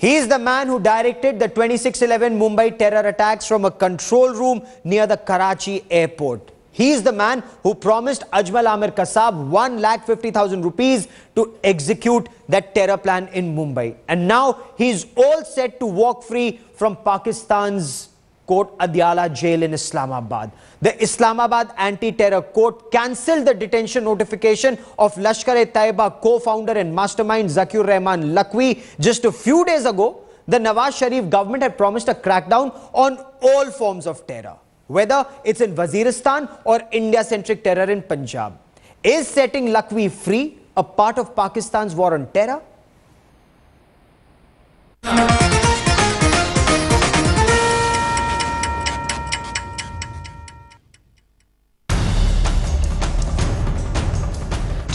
He is the man who directed the 26/11 Mumbai terror attacks from a control room near the Karachi airport. He is the man who promised Ajmal Amir Kasab 1,50,000 rupees to execute that terror plan in Mumbai. And now he's all set to walk free from Pakistan's Court Adyala jail in Islamabad. The Islamabad anti-terror court cancelled the detention notification of Lashkar-e-Taiba co-founder and mastermind Zaki Rehman Lakhvi. Just a few days ago, the Nawaz Sharif government had promised a crackdown on all forms of terror, whether it's in Waziristan or India-centric terror in Punjab. Is setting Lakhvi free a part of Pakistan's war on terror?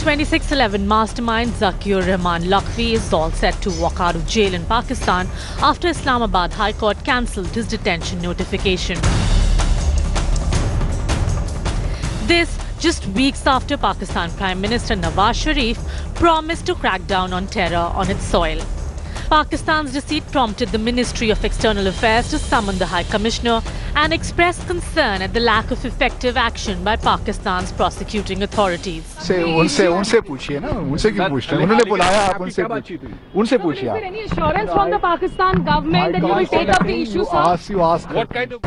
26/11 mastermind Zaki Rehman Lakhvi is all set to walk out of jail in Pakistan after Islamabad High Court cancelled his detention notification. This just weeks after Pakistan Prime Minister Nawaz Sharif promised to crack down on terror on its soil. Pakistan's receipt prompted the Ministry of External Affairs to summon the High Commissioner and express concern at the lack of effective action by Pakistan's prosecuting authorities. उनसे पूछिए ना, उनसे क्यों पूछते हैं? उन्होंने बुलाया, आप उनसे पूछिए. Is there any assurance from the Pakistan government that you will take up the issue, sir? You ask. What kind of...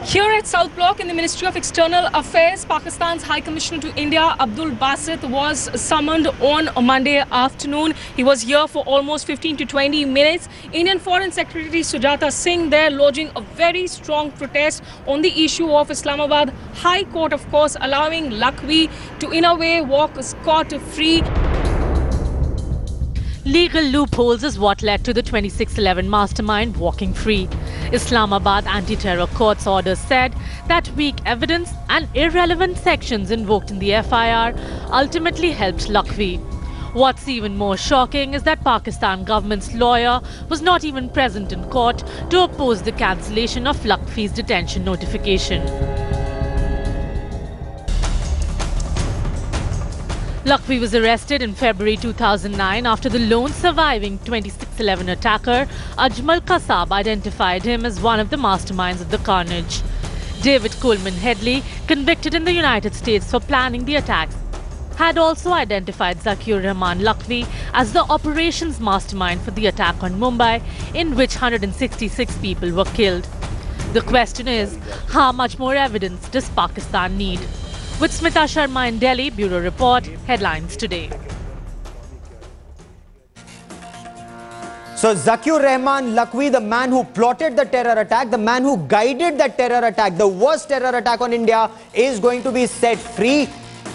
Here at South Block in the Ministry of External Affairs, Pakistan's High Commissioner to India, Abdul Basit, was summoned on Monday afternoon. He was here for almost 15 to 20 minutes. Indian Foreign Secretary Sujata Singh there lodging a very strong protest on the issue of Islamabad High Court, of course, allowing Lakhvi to, in a way, walk scot-free. Legal loopholes is what led to the 26/11 mastermind walking free. Islamabad anti-terror court's order said that weak evidence and irrelevant sections invoked in the FIR ultimately helped Lakhvi. What's even more shocking is that Pakistan government's lawyer was not even present in court to oppose the cancellation of Lakhvi's detention notification. Lakhvi was arrested in February 2009 after the lone surviving 26/11 attacker, Ajmal Kasab, identified him as one of the masterminds of the carnage. David Coleman Headley, convicted in the United States for planning the attacks, had also identified Zaki Rehman Lakhvi as the operations mastermind for the attack on Mumbai, in which 166 people were killed. The question is, how much more evidence does Pakistan need? With Smita Sharma in Delhi, Bureau Report, Headlines Today. So Zaki Rehman Lakhvi, the man who plotted the terror attack, the man who guided that terror attack, the worst terror attack on India, is going to be set free.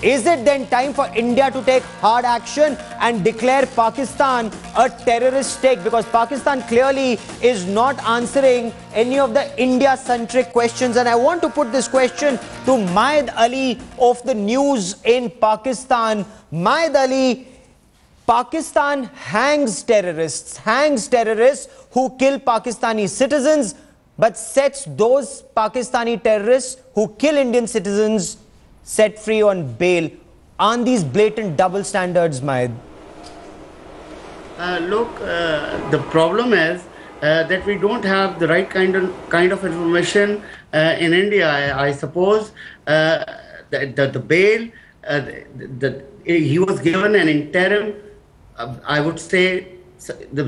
Is it then time for India to take hard action and declare Pakistan a terrorist state? Because Pakistan clearly is not answering any of the India-centric questions. And I want to put this question to Maid Ali of the news in Pakistan. Maid Ali, Pakistan hangs terrorists who kill Pakistani citizens, but sets those Pakistani terrorists who kill Indian citizens set free on bail. Aren't these blatant double standards, Maid? Look, the problem is that we don't have the right kind of information in India. I suppose the bail, he was given an interim. I would say the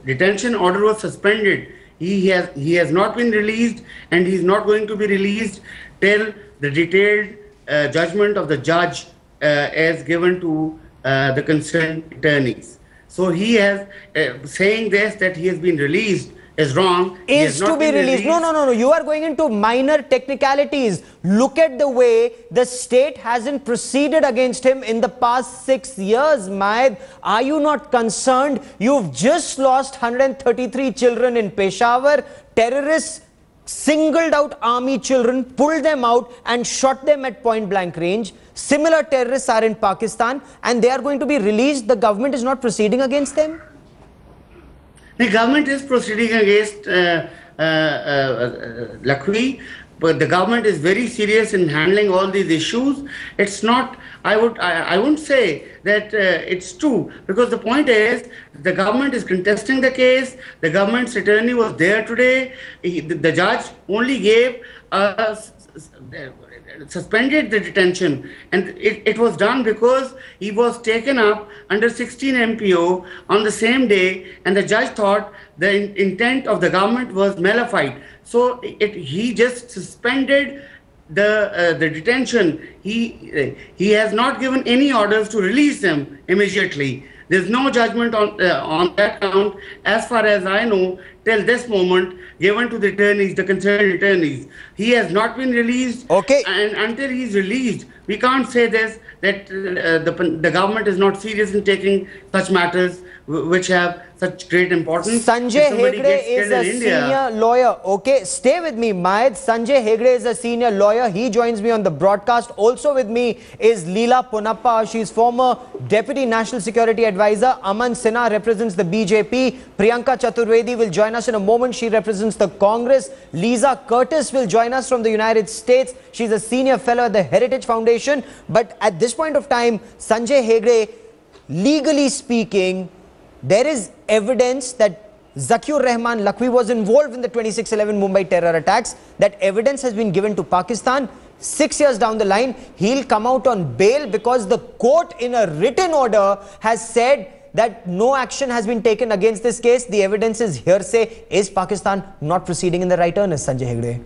detention order was suspended. He has not been released, and he's not going to be released till the detailed judgment of the judge is given to the concerned attorneys. So he has saying this, that he has been released, is wrong. Is to be released. No. You are going into minor technicalities. Look at the way the state hasn't proceeded against him in the past 6 years, Maid. Are you not concerned? You've just lost 133 children in Peshawar. Terrorists singled out army children, pulled them out and shot them at point blank range. Similar terrorists are in Pakistan and they are going to be released. The government is not proceeding against them? The government is proceeding against Lakhvi. but the government is very serious in handling all these issues. It's not, I wouldn't say that it's true, because the point is the government is contesting the case. The government's attorney was there today. The judge only gave suspended the detention, and it was done because he was taken up under 16 MPO on the same day, and the judge thought the intent of the government was nullified. So he just suspended the detention. He has not given any orders to release him immediately. There's no judgment on that count, as far as I know, till this moment, given to the attorneys, the concerned attorneys. He has not been released. Okay. And until he's released, we can't say this, that the government is not serious in taking such matters which have such great importance. Sanjay Hegde is a senior lawyer. Okay, stay with me, Mayed. Sanjay Hegde is a senior lawyer. He joins me on the broadcast. Also with me is Leela Ponappa. She's former Deputy National Security Advisor. Aman Sinha represents the BJP. Priyanka Chaturvedi will join us in a moment. She represents the Congress. Lisa Curtis will join us from the United States. She's a senior fellow at the Heritage Foundation. But at this point of time, Sanjay Hegde, legally speaking, there is evidence that Rehman Lakhvi was involved in the 26/11 Mumbai terror attacks. That evidence has been given to Pakistan. 6 years down the line, he'll come out on bail because the court in a written order has said that no action has been taken against this case. The evidence is hearsay. Is Pakistan not proceeding in the right earnest, Sanjay Hegde?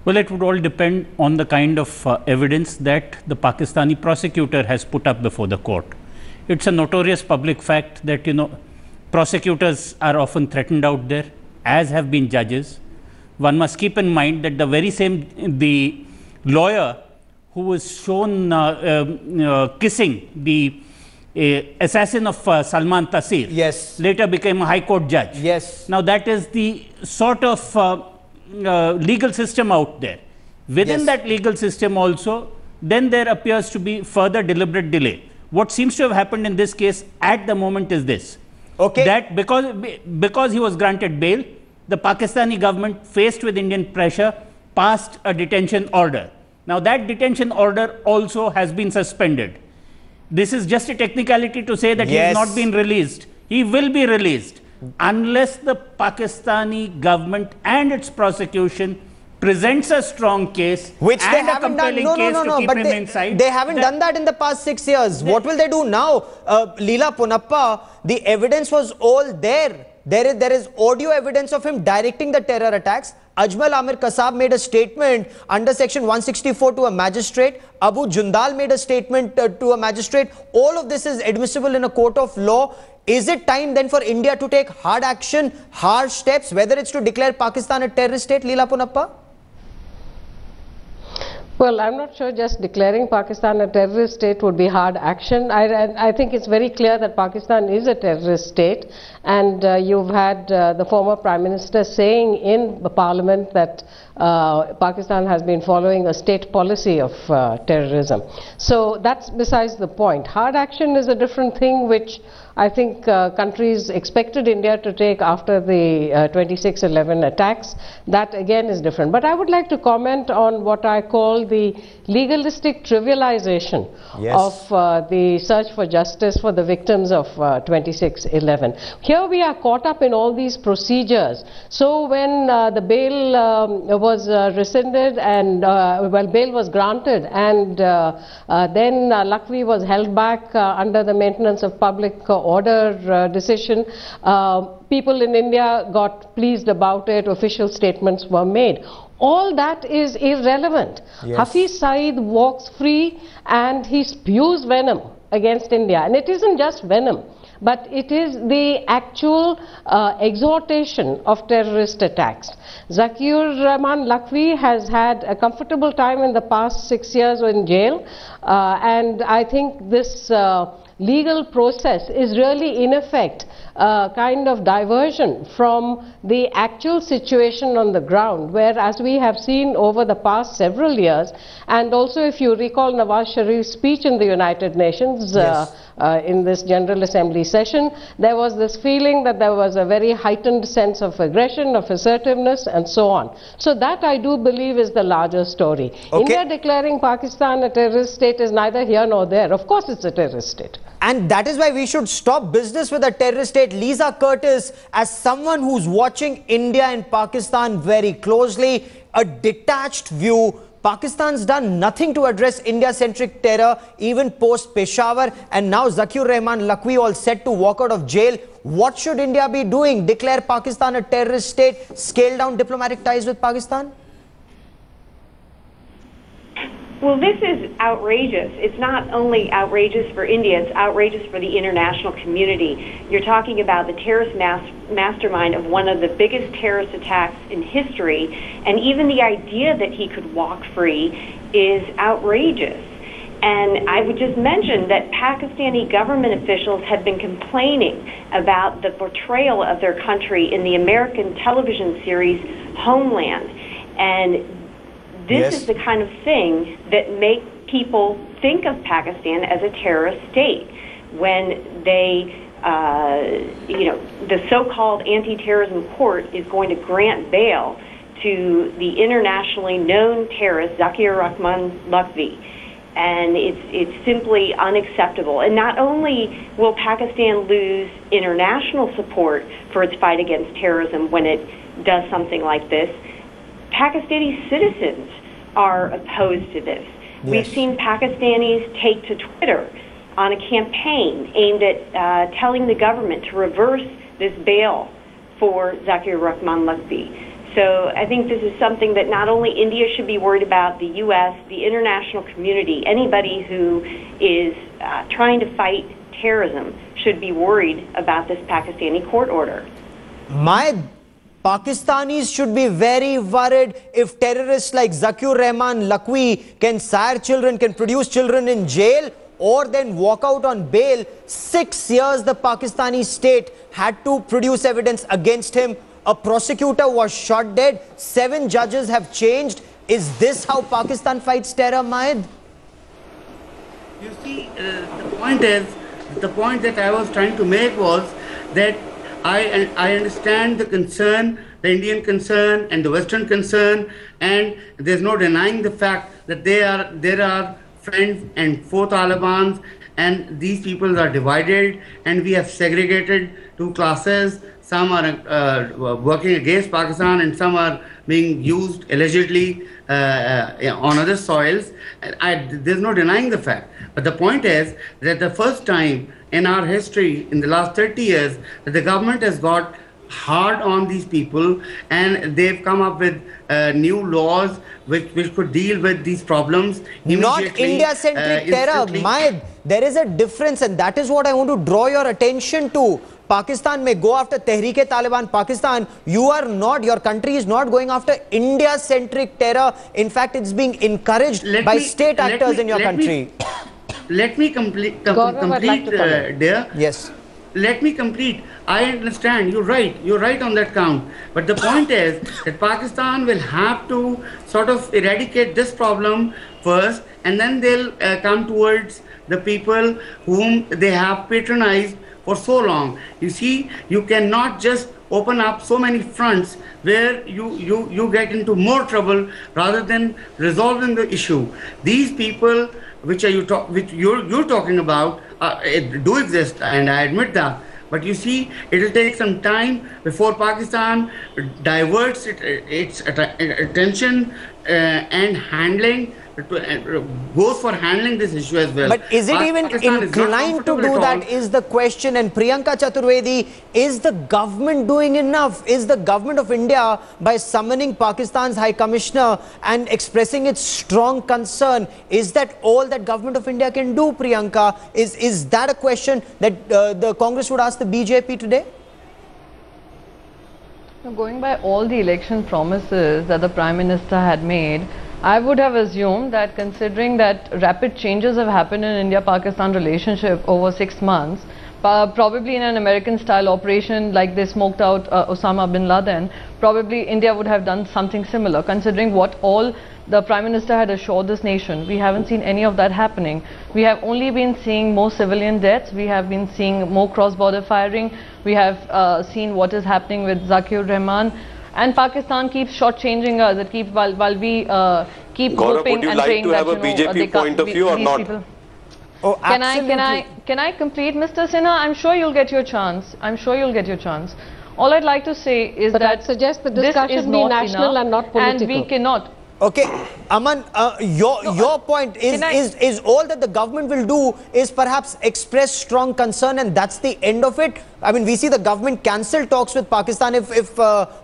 Well, it would all depend on the kind of evidence that the Pakistani prosecutor has put up before the court. It's a notorious public fact that, prosecutors are often threatened out there, as have been judges. One must keep in mind that the lawyer who was shown kissing the assassin of Salman Taseer, yes, later became a High Court judge. Yes. Now that is the sort of legal system out there. Within that legal system also, then there appears to be further deliberate delay. What seems to have happened in this case at the moment is this. Okay. That because he was granted bail, the Pakistani government, faced with Indian pressure, passed a detention order. Now that detention order also has been suspended. This is just a technicality to say that he has not been released. He will be released unless the Pakistani government and its prosecution presents a strong case, which they haven't done. They haven't done that in the past 6 years. What will they do now? Leela Ponappa, the evidence was all there. There is audio evidence of him directing the terror attacks. Ajmal Amir Kasab made a statement under section 164 to a magistrate. Abu Jundal made a statement to a magistrate. All of this is admissible in a court of law. Is it time then for India to take hard action, harsh steps, whether it's to declare Pakistan a terrorist state, Leela Ponappa? Well, I'm not sure just declaring Pakistan a terrorist state would be hard action. I think it's very clear that Pakistan is a terrorist state, and you've had the former Prime Minister saying in the Parliament that Pakistan has been following a state policy of terrorism. So that's besides the point. Hard action is a different thing, which I think countries expected India to take after the 26/11 attacks. That again is different. But I would like to comment on what I call the legalistic trivialization of the search for justice for the victims of 26/11. Here we are caught up in all these procedures. So when the bail was rescinded and bail was granted, and then Lakhvi was held back under the maintenance of public order decision, people in India got pleased about it, official statements were made. All that is irrelevant. Hafiz Saeed walks free and he spews venom against India. And it isn't just venom, but it is the actual exhortation of terrorist attacks. Rehman Lakhvi has had a comfortable time in the past 6 years in jail, and I think this legal process is really in effect kind of diversion from the actual situation on the ground, where, as we have seen over the past several years, and also if you recall Nawaz Sharif's speech in the United Nations in this General Assembly session, there was this feeling that there was a very heightened sense of aggression, of assertiveness, and so on. So that, I do believe, is the larger story. Okay. India declaring Pakistan a terrorist state is neither here nor there. Of course it's a terrorist state. And that is why we should stop business with a terrorist state. Lisa Curtis, as someone who's watching India and Pakistan very closely, a detached view, Pakistan's done nothing to address India-centric terror, even post-Peshawar, and now Zaki Rehman Lakhvi all set to walk out of jail. What should India be doing? Declare Pakistan a terrorist state? Scale down diplomatic ties with Pakistan? Well, this is outrageous. It's not only outrageous for India, it's outrageous for the international community. You're talking about the terrorist mastermind of one of the biggest terrorist attacks in history, and even the idea that he could walk free is outrageous. And I would just mention that Pakistani government officials have been complaining about the portrayal of their country in the American television series Homeland. And this is the kind of thing that make people think of Pakistan as a terrorist state when they, the so-called anti-terrorism court is going to grant bail to the internationally known terrorist Zaki Rehman Lakhvi. And it's simply unacceptable. And not only will Pakistan lose international support for its fight against terrorism when it does something like this, Pakistani citizens are opposed to this. Yes. We've seen Pakistanis take to Twitter on a campaign aimed at telling the government to reverse this bail for Zaki Rehman Lakhvi. So I think this is something that not only India should be worried about, the U.S., the international community, anybody who is trying to fight terrorism should be worried about this Pakistani court order. Pakistanis should be very worried if terrorists like Zaki Rehman Lakhvi can sire children, can produce children in jail, or then walk out on bail. 6 years the Pakistani state had to produce evidence against him. A prosecutor was shot dead. 7 judges have changed. Is this how Pakistan fights terror, Maed? You see, the point that I was trying to make was that I understand the concern, the Indian concern and the Western concern, and there's no denying the fact that there are friends and foe Talibans, and these people are divided, and we have segregated 2 classes. Some are working against Pakistan, and some are being used allegedly on other soils. There's no denying the fact. But the point is that the first time in our history, in the last 30 years, that the government has got hard on these people, and they've come up with new laws which could deal with these problems immediately. Not India-centric terror, Maed. There is a difference, and that is what I want to draw your attention to. Pakistan may go after Tehreek-e-Taliban Pakistan. You are not, your country is not going after India-centric terror. In fact, it's being encouraged by state actors in your country. Let me complete, dear. Yes. Let me complete. I understand. You're right on that count. But the point is that Pakistan will have to sort of eradicate this problem first, and then they'll come towards the people whom they have patronized for so long. You see, you cannot just open up so many fronts where you get into more trouble rather than resolving the issue. These people which you're talking about do exist, and I admit that. But you see, it will take some time before Pakistan diverts its attention and handling, goes for handling this issue as well. But is it even inclined to do that is the question. And Priyanka Chaturvedi, is the government doing enough? Is the government of India, by summoning Pakistan's High Commissioner and expressing its strong concern, is that all that government of India can do, Priyanka? Is that a question that the Congress would ask the BJP today? Going by all the election promises that the Prime Minister had made, I would have assumed that, considering that rapid changes have happened in India-Pakistan relationship over 6 months, probably in an American-style operation like they smoked out Osama bin Laden, probably India would have done something similar, considering what all the Prime Minister had assured this nation. We haven't seen any of that happening. We have only been seeing more civilian deaths. We have been seeing more cross-border firing. We have seen what is happening with Zaki Rehman. And Pakistan keeps shortchanging us. It keeps while we keep Gaurav, hoping would you and like praying to that have a BJP point of view or not? People. Oh, Can I complete, Mr. Sinha? I'm sure you'll get your chance. I'm sure you'll get your chance. All I'd like to say is that I'd suggest the discussion be national and not political. And we cannot. Okay, Aman, your point is all that the government will do is perhaps express strong concern, and that's the end of it. I mean, we see the government cancel talks with Pakistan if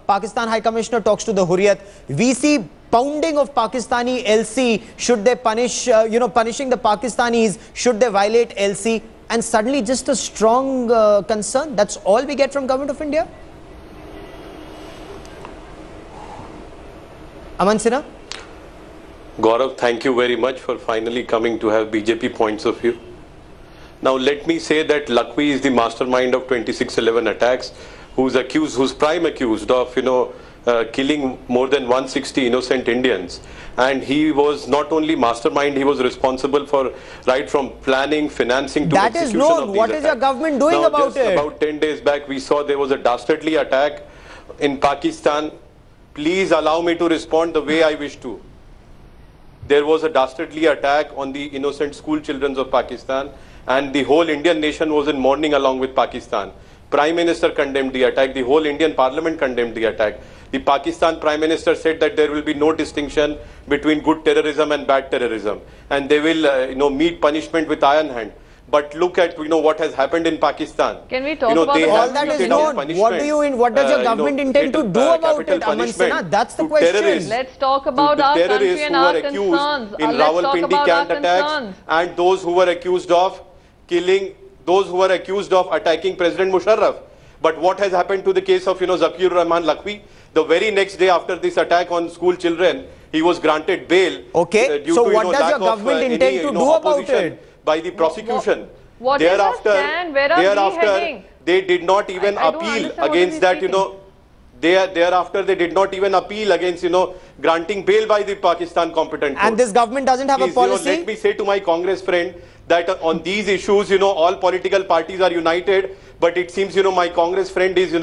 Pakistan High Commissioner talks to the Hurriyat. We see pounding of Pakistani LC should they punish, punishing the Pakistanis should they violate LC, and suddenly just a strong concern. That's all we get from Government of India. Aman Sinha? Gaurav, thank you very much for finally coming to have BJP points of view. Now let me say that Lakhvi is the mastermind of 2611 attacks, who's prime accused of, killing more than 160 innocent Indians. And he was not only mastermind, he was responsible for right from planning, financing to execution of these attacks. That is known. What is your government doing about it? About 10 days back, we saw there was a dastardly attack in Pakistan. Please allow me to respond the way I wish to. There was a dastardly attack on the innocent school children of Pakistan, and the whole Indian nation was in mourning along with Pakistan. Prime Minister condemned the attack. The whole Indian Parliament condemned the attack. The Pakistan Prime Minister said that there will be no distinction between good terrorism and bad terrorism, and they will, meet punishment with iron hand. But look at what has happened in Pakistan. Can we talk about all that is known? What does your government intend to do about it, Aman Sinha? That's the question. Let's talk about our country and our concerns. In Rawalpindi camp attacks, and those who were accused of killing, those who were accused of attacking President Musharraf. But what has happened to the case of Zaki Rehman Lakhvi? The very next day after this attack on school children, he was granted bail. Okay, so what does your government intend to do about it? By the prosecution. What thereafter, is stand? Where are they did not even appeal against that, thereafter they did not even appeal against, granting bail by the Pakistan competent court. And this government doesn't have a policy? Let me say to my Congress friend that on these issues, all political parties are united, but it seems, my Congress friend is,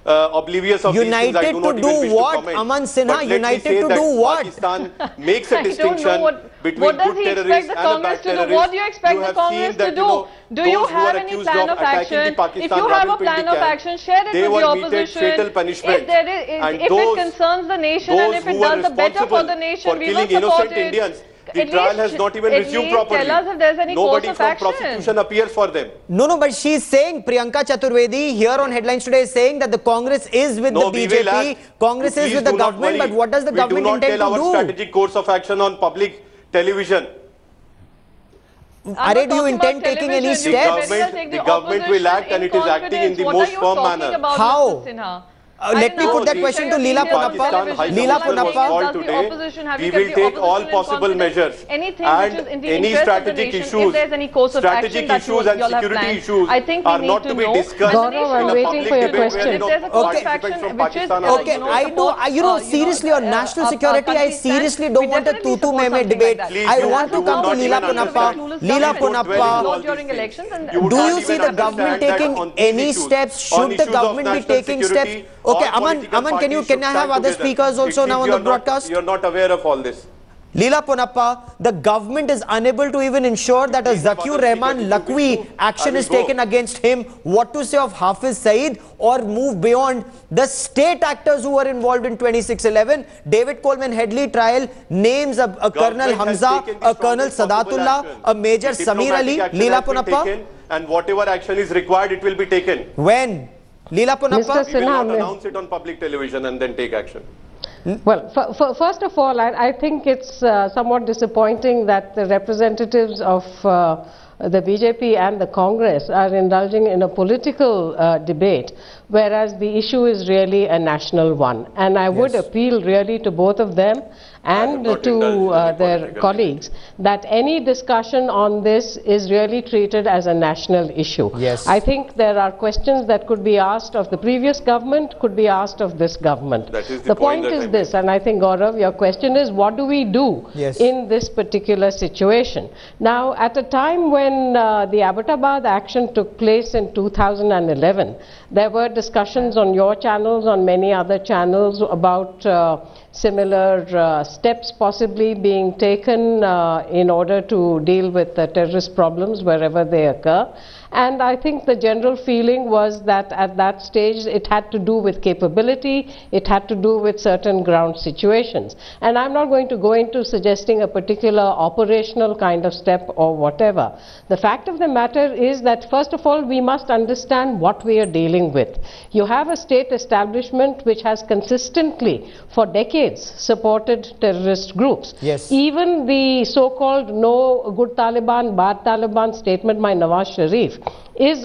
oblivious of united these things. I do not even wish to comment. Aman Sinha, united to do what? Pakistan makes a distinction between good terrorists and a bad terrorist. What do you expect the Congress to do? Do you have any plan of action? If you have a plan of action, share it with the opposition. If it concerns the nation and if it does the better for the nation, we will support it. The trial has not even resumed properly. Tell us if there's any Nobody course of from action. prosecution appears for them. No, but she's saying, Priyanka Chaturvedi here on Headlines Today is saying that the Congress is with the BJP, Congress is with the government, but what does the government intend to do? We do not tell our strategic course of action on public television. Do you intend taking any steps? The government will act, and it is acting in the most firm manner. How? Let me put that question to Leela Ponappa. Leela Ponappa, we will take all possible measures, and any strategic issues and security issues are not to be discussed in a public debate where participants from Pakistan are Okay, seriously on national security, I seriously don't want a tutu meme debate. I want to come to Leela Ponappa. Leela Ponappa, do you see the government taking any steps? Should the government be taking steps? Okay, Aman, can I have other speakers also now on the broadcast? You are not aware of all this. Leela Ponappa, the government is unable to even ensure that a Zaki Rehman Lakhvi action is taken against him. What to say of Hafiz Saeed, or move beyond the state actors who were involved in 2611? David Coleman Headley trial names a Colonel Hamza, a Colonel Sadatullah, a Major Samir Ali. Leela Ponappa? And whatever action is required, it will be taken. When? Leela Ponappa? We will not announce it on public television and then take action. Well, first of all, I think it's somewhat disappointing that the representatives of the BJP and the Congress are indulging in a political debate whereas the issue is really a national one. And I would appeal really to both of them and to their colleagues that any discussion on this is really treated as a national issue. Yes. I think there are questions that could be asked of the previous government, could be asked of this government. That is the point is this, and I think, Gaurav, your question is, what do we do in this particular situation? Now, at a time when the Abbottabad action took place in 2011, there were discussions on your channels, on many other channels, about similar steps possibly being taken in order to deal with the terrorist problems wherever they occur. And I think the general feeling was that at that stage it had to do with capability, it had to do with certain ground situations. And I'm not going to go into suggesting a particular operational kind of step or whatever. The fact of the matter is that, first of all, we must understand what we are dealing with. You have a state establishment which has consistently, for decades, supported terrorist groups. Yes. Even the so-called no good Taliban, bad Taliban statement by Nawaz Sharif is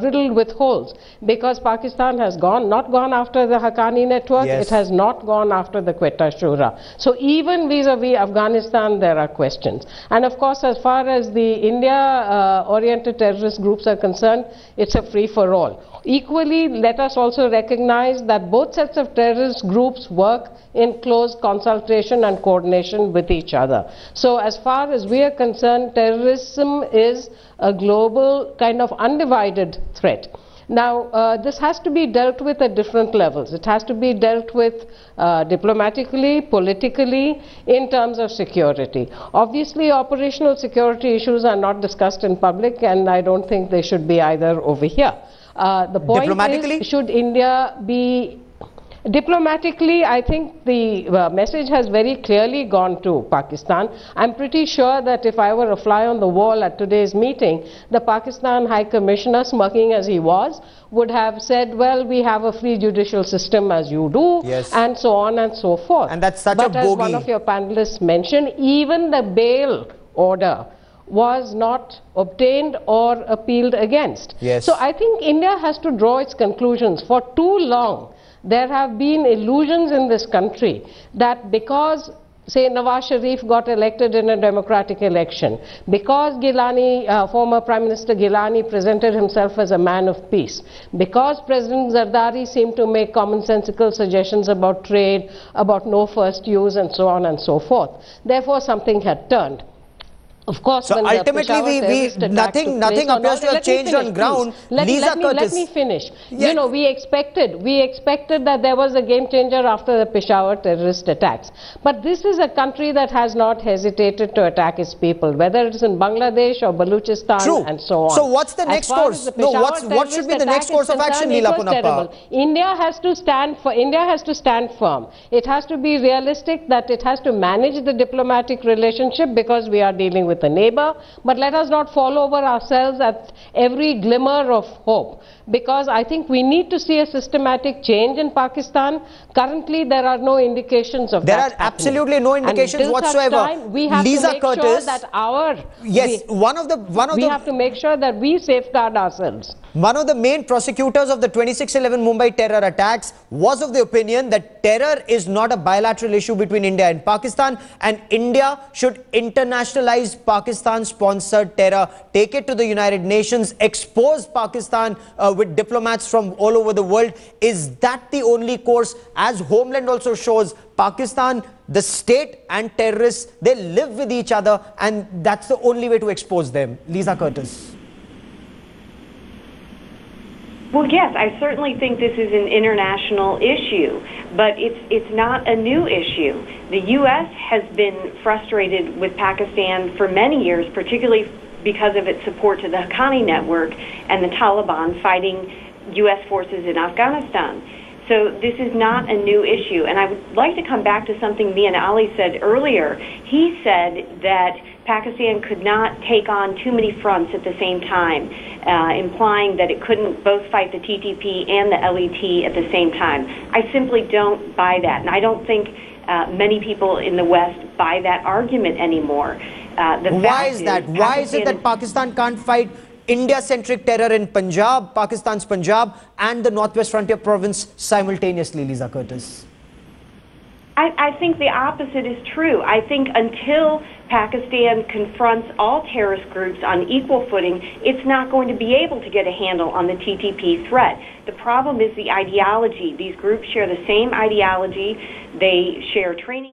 riddled with holes, because Pakistan has not gone after the Haqqani network, it has not gone after the Quetta Shura. So even vis-a-vis Afghanistan, there are questions. And of course, as far as the India-oriented terrorist groups are concerned, it's a free-for-all. Equally, let us also recognize that both sets of terrorist groups work in close consultation and coordination with each other. So as far as we are concerned, terrorism is a global kind of undivided threat. Now, this has to be dealt with at different levels. It has to be dealt with diplomatically, politically, in terms of security. Obviously, operational security issues are not discussed in public, and I don't think they should be either over here. The point is, should India be... Diplomatically, I think the message has very clearly gone to Pakistan. I'm pretty sure that if I were a fly on the wall at today's meeting, the Pakistan High Commissioner, smirking as he was, would have said, well, we have a free judicial system as you do, and so on and so forth. And that's such a bogey. But as one of your panelists mentioned, even the bail order was not obtained or appealed against. So I think India has to draw its conclusions. For too long, there have been illusions in this country that because, say, Nawaz Sharif got elected in a democratic election, because Gilani, former Prime Minister Gilani presented himself as a man of peace, because President Zardari seemed to make commonsensical suggestions about trade, about no first use, and so on and so forth, therefore something had turned. Of course, so ultimately, nothing appears to have changed on ground. Let me finish. You know, we expected that there was a game changer after the Peshawar terrorist attacks. But this is a country that has not hesitated to attack its people, whether it's in Bangladesh or Baluchistan and so on. So what's the next course? No, what should be the next course of action, Leela Punappa? India has to stand firm. It has to be realistic that it has to manage the diplomatic relationship, because we are dealing with a neighbor, but let us not fall over ourselves at every glimmer of hope, because I think we need to see a systematic change in Pakistan. Currently, there are no indications of that. There are absolutely no indications whatsoever. Time, we have to make sure that we have to make sure that we safeguard ourselves. One of the main prosecutors of the 26/11 Mumbai terror attacks was of the opinion that terror is not a bilateral issue between India and Pakistan, and India should internationalize Pakistan-sponsored terror, take it to the United Nations, expose Pakistan with diplomats from all over the world. Is that the only course? As Homeland also shows, Pakistan, the state and terrorists, they live with each other, and that's the only way to expose them. Lisa Curtis. Well, yes, I certainly think this is an international issue, but it's not a new issue. The U.S. has been frustrated with Pakistan for many years, particularly because of its support to the Haqqani network and the Taliban fighting U.S. forces in Afghanistan. So this is not a new issue. And I would like to come back to something me and Ali said earlier. He said that Pakistan could not take on too many fronts at the same time, implying that it couldn't both fight the TTP and the LET at the same time. I simply don't buy that, and I don't think many people in the West buy that argument anymore. Why is that? Why is it that Pakistan can't fight India-centric terror in Punjab, Pakistan's Punjab, and the Northwest Frontier Province simultaneously, Lisa Curtis? I think the opposite is true. I think until Pakistan confronts all terrorist groups on equal footing, it's not going to be able to get a handle on the TTP threat. The problem is the ideology. These groups share the same ideology. They share training.